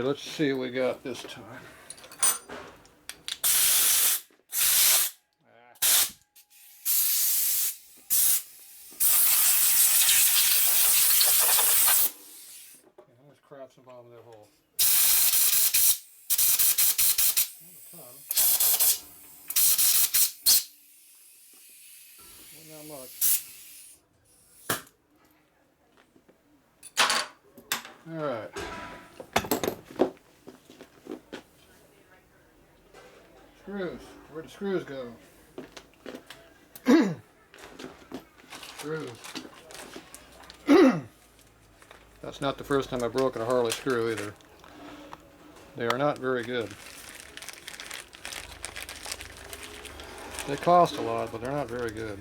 let's see what we got this time. Okay, how much crap's in the bottom of that hole? Not a ton. Not much. Alright. Screws. Where'd the screws go? Screws. That's not the first time I've broken a Harley screw either. They are not very good. They cost a lot, but they're not very good.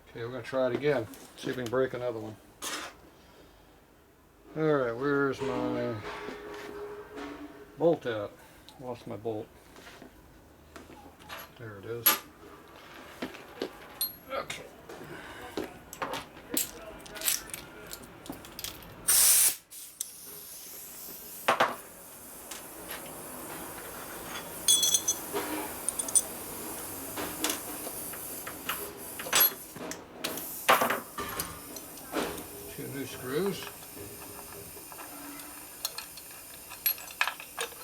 Okay, we're going to try it again. See if we can break another one. Alright, where's my bolt at? Lost my bolt. There it is. Okay. Two new screws.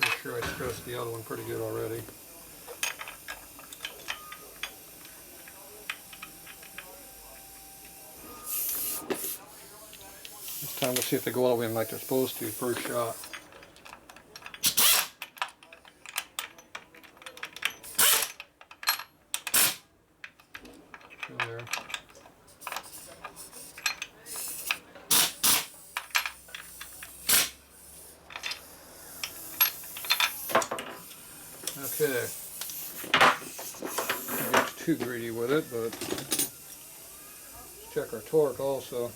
Pretty sure I stressed the other one pretty good already. This time we'll see if they go all the way in like they're supposed to first shot. There. Okay, don't get too greedy with it, but check our torque also.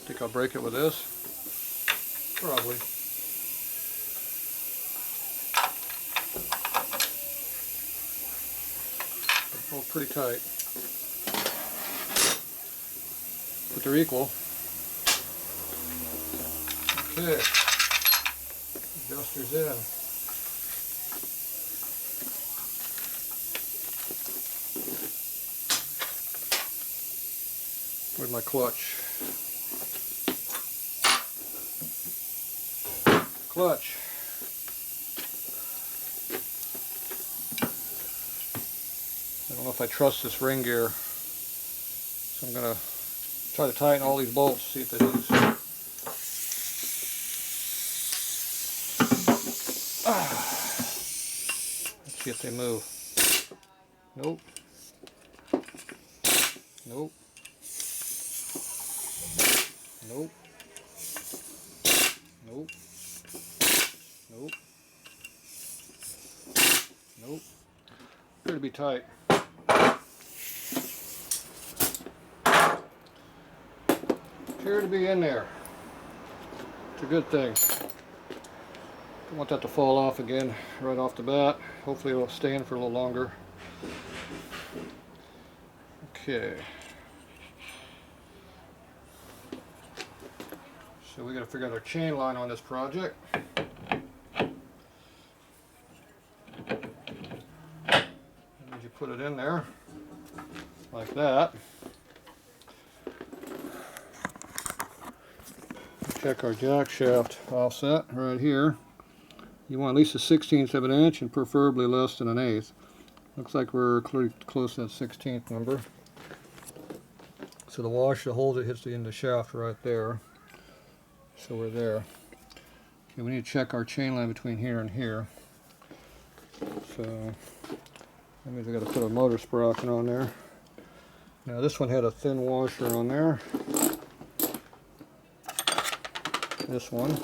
Think I'll break it with this? Probably. They hold pretty tight, but they're equal. Okay, adjuster's in. Where's my clutch? Clutch. I don't know if I trust this ring gear, so I'm going to try to tighten all these bolts, see if it is. Let's see if they move. Nope. Nope. Nope. Nope. Nope. Nope. Appear to be tight. Appear to be in there. It's a good thing. Don't want that to fall off again right off the bat. Hopefully it'll stay in for a little longer. Okay. So we got to figure out our chain line on this project. And you put it in there like that. Check our jack shaft offset right here. You want at least a 1/16 of an inch and preferably less than an 1/8. Looks like we're clearly close to that 1/16 number. So the washer holds it, hits the end of the shaft right there. So we're there. Okay, we need to check our chain line between here and here. So that means we got to put a motor sprocket on there. Now this one had a thin washer on there. This one.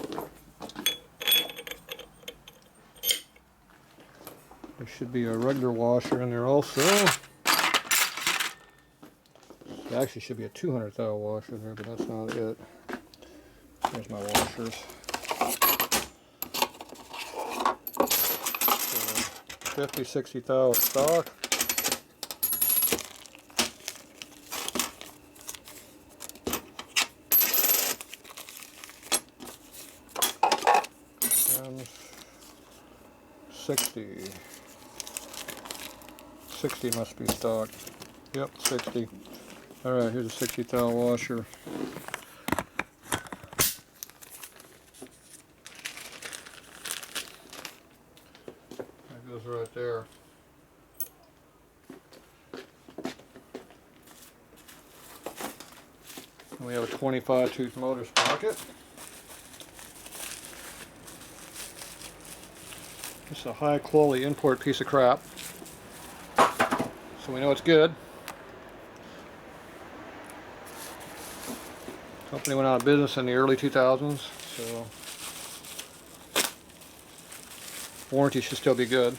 There should be a regular washer in there also. There actually should be a 200 thou washer there, but that's not it. There's my washers. So 50, 60 thou stock. 60. 60 must be stock. Yep, 60. Alright, here's a 60 thou washer. That goes right there. And we have a 25 tooth motor sprocket. This is a high quality import piece of crap. So we know it's good. Company went out of business in the early 2000s, so warranty should still be good.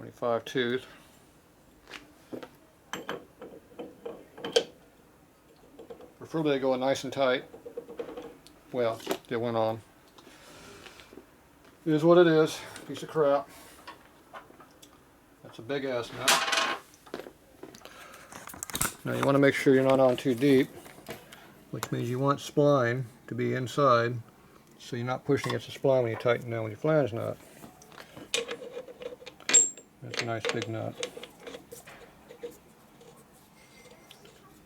.25 tooth. Preferably they go in nice and tight. Well, it went on. It is what it is. Piece of crap. That's a big ass nut. Now you want to make sure you're not on too deep, which means you want spline to be inside, so you're not pushing against the spline when you tighten down with your flange nut. That's a nice big nut.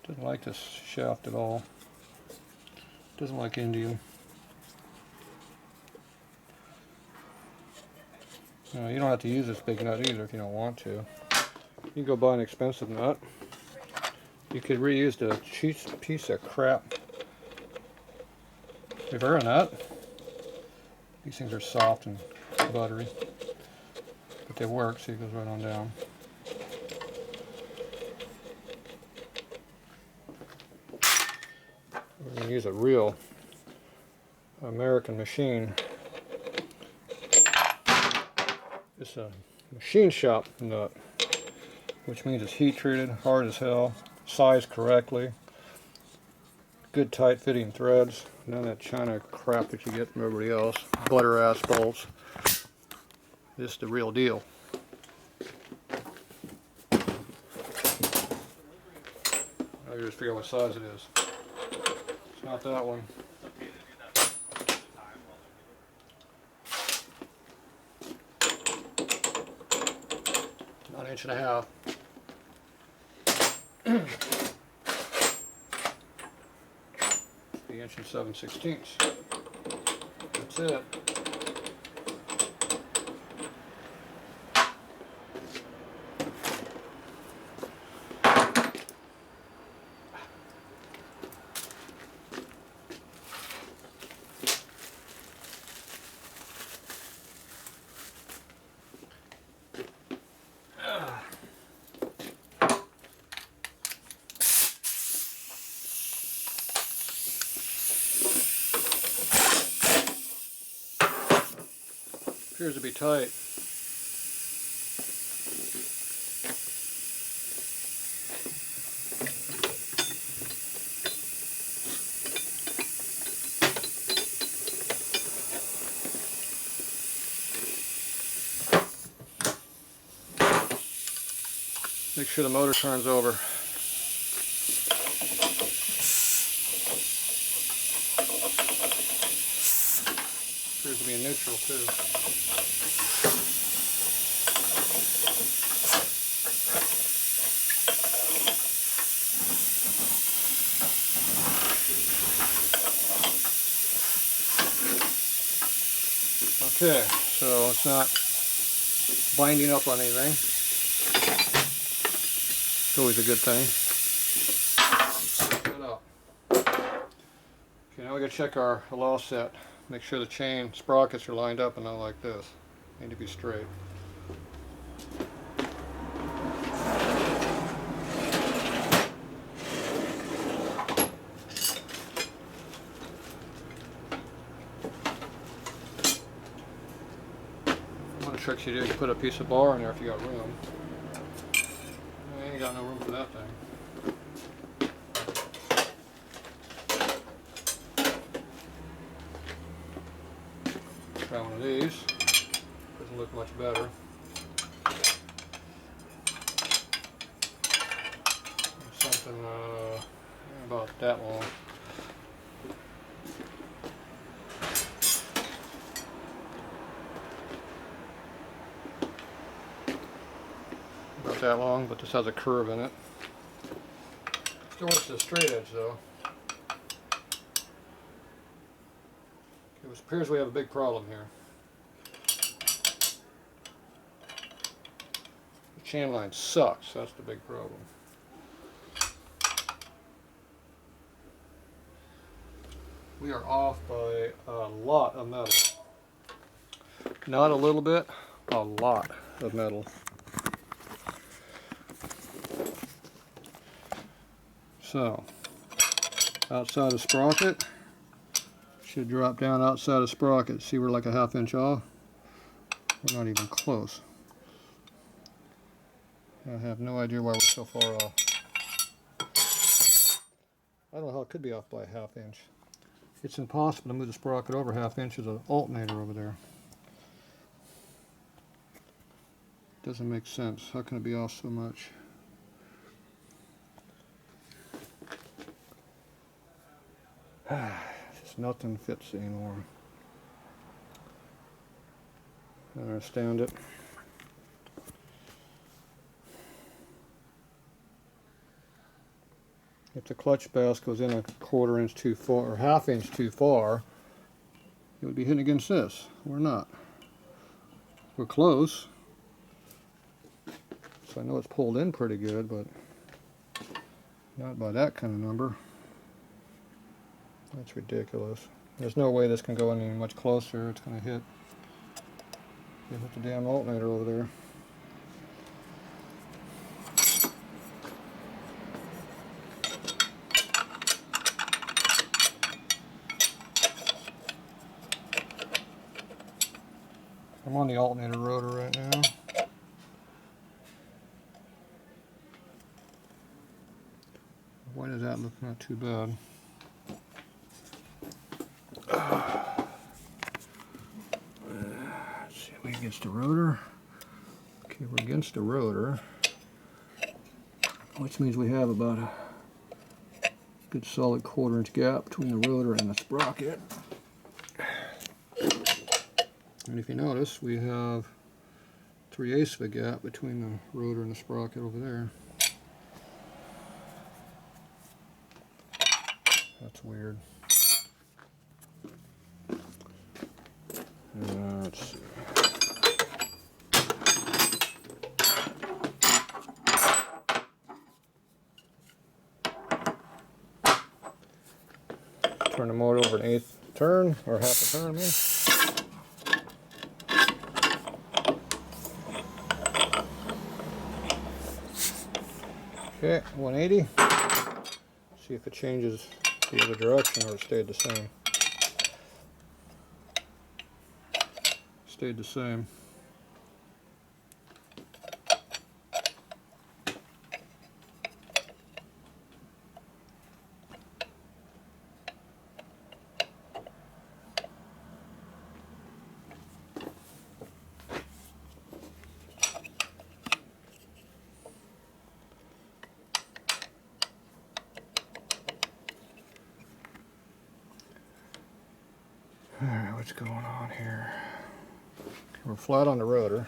Doesn't like this shaft at all. Doesn't like Indian. No, you don't have to use this big nut either if you don't want to. You can go buy an expensive nut. You could reuse the cheap piece of crap Rivera nut. These things are soft and buttery, but they work, so it goes right on down. We're going to use a real American machine. It's a machine shop nut, which means it's heat treated, hard as hell, sized correctly, good tight fitting threads, none of that China crap that you get from everybody else, butter ass bolts. This is the real deal. Now you just figure out what size it is. It's not that one. About an inch and a half. The inch and 7/16. That's it. Appears to be tight. Make sure the motor turns over. Appears to be in neutral too. Okay, so it's not binding up on anything. It's always a good thing. Put it up. Okay, now we gotta check our law set. Make sure the chain sprockets are lined up and not like this. They need to be straight. One trick you do is put a piece of bar in there if you got room. I ain't got no room for that thing. Try one of these. Doesn't look much better. something about that long. About that long, but this has a curve in it. Still works to the straight edge though. It appears we have a big problem here. The channel line sucks, that's the big problem. We are off by a lot of metal. Not a little bit, a lot of metal. So, outside of sprocket, should drop down outside of sprocket. See, we're like a 1/2 inch off. We're not even close. I have no idea why we're so far off. I don't know how it could be off by a 1/2 inch. It's impossible to move the sprocket over 1/2 inch. There's an alternator over there. Doesn't make sense. How can it be off so much? Just nothing fits anymore. I don't understand it. If the clutch bass goes in a 1/4 inch too far, or 1/2 inch too far, it would be hitting against this. We're not. We're close. So I know it's pulled in pretty good, but not by that kind of number. That's ridiculous. There's no way this can go any much closer. It's going to hit the damn alternator over there. I'm on the alternator rotor right now. Why does that look not too bad? Let's see, we against the rotor. Okay, we're against the rotor, which means we have about a good solid 1/4 inch gap between the rotor and the sprocket. And if you notice, we have 3/8 of a gap between the rotor and the sprocket over there. That's weird. Let's see. Turn the motor over 1/8 turn, or 1/2 a turn, I mean. Okay, 180. See if it changes the other direction or it stayed the same. Stayed the same. Alright, what's going on here? We're flat on the rotor.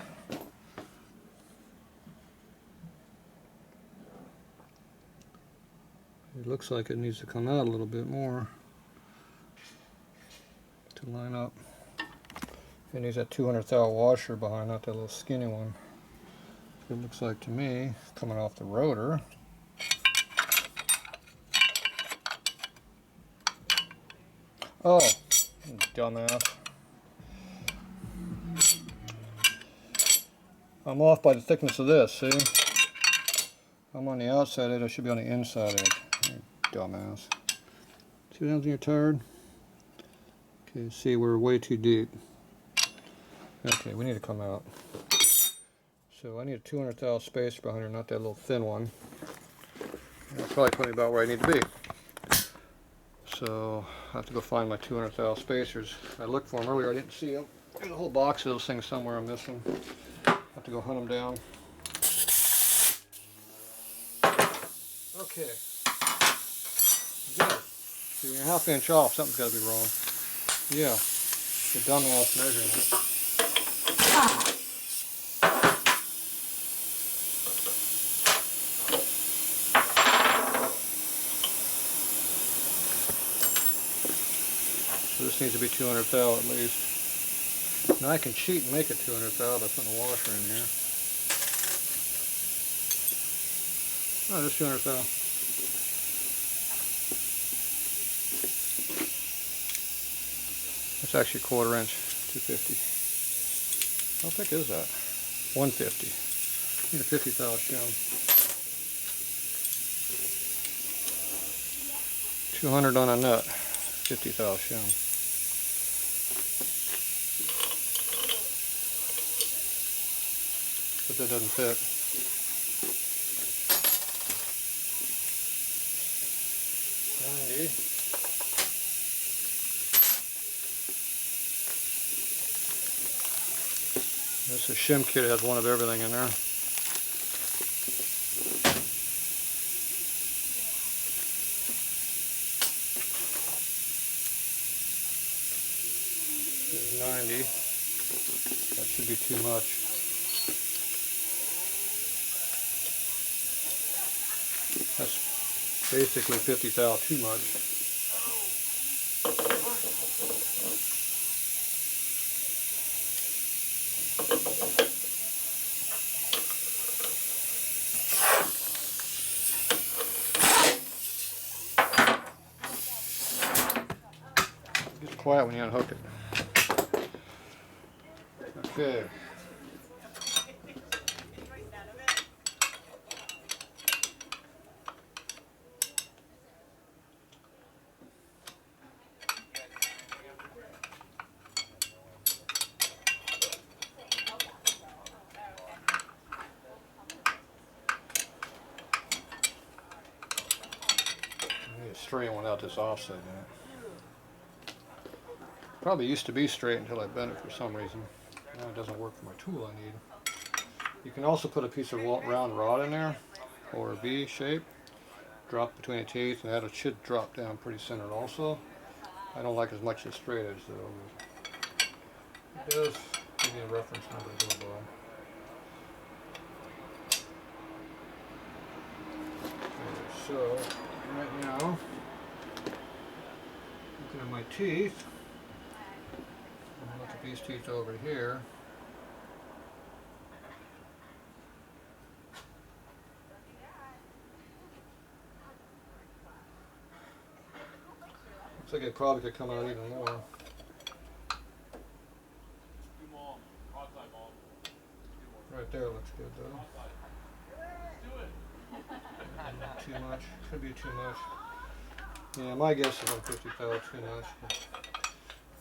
It looks like it needs to come out a little bit more to line up. It needs that 200 thou washer behind, not that little skinny one. It looks like to me, coming off the rotor. Oh, dumbass. I'm off by the thickness of this, see? I'm on the outside edge, I should be on the inside edge. You dumbass. See what happens when you're tired? Okay, see, we're way too deep. Okay, we need to come out. So I need a 200 thou spacer behind here, not that little thin one. That's probably put me about where I need to be. So I have to go find my 200 thou spacers. I looked for them earlier, I didn't see them. There's a whole box of those things somewhere I'm missing. I have to go hunt them down. Okay. Good. So you're 1/2 inch off, something's got to be wrong. Yeah, the dumbass measuring it. So this needs to be 200 thou at least. Now I can cheat and make it 200 thou by putting a washer in here. Oh, just 200 thou. It's actually 1/4 inch, 250. How thick is that? 150. Need a 50 thou shim. 200 on a nut, 50 thou shim. But that doesn't fit. 90. This is a shim kit, it has one of everything in there. There's 90. That should be too much. That's basically 50 thou too much. It gets quiet when you unhook it. Okay. I need to straighten one out this offset in it. Probably used to be straight until I bent it for some reason. Now it doesn't work for my tool I need. You can also put a piece of round rod in there, or a V shape, drop between the teeth, and that should drop down pretty centered also. I don't like as much as straight edge though. It does give me a reference number to go by. Okay, so right now, looking at my teeth, I'm going to look at these teeth over here. Looks like it probably could come out even more. Right there looks good though. Not too much. Could be too much. Yeah, my guess is 150 thou too much.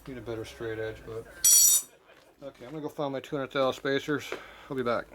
Need a better straight edge, but okay. I'm gonna go find my 200 thou spacers. I'll be back.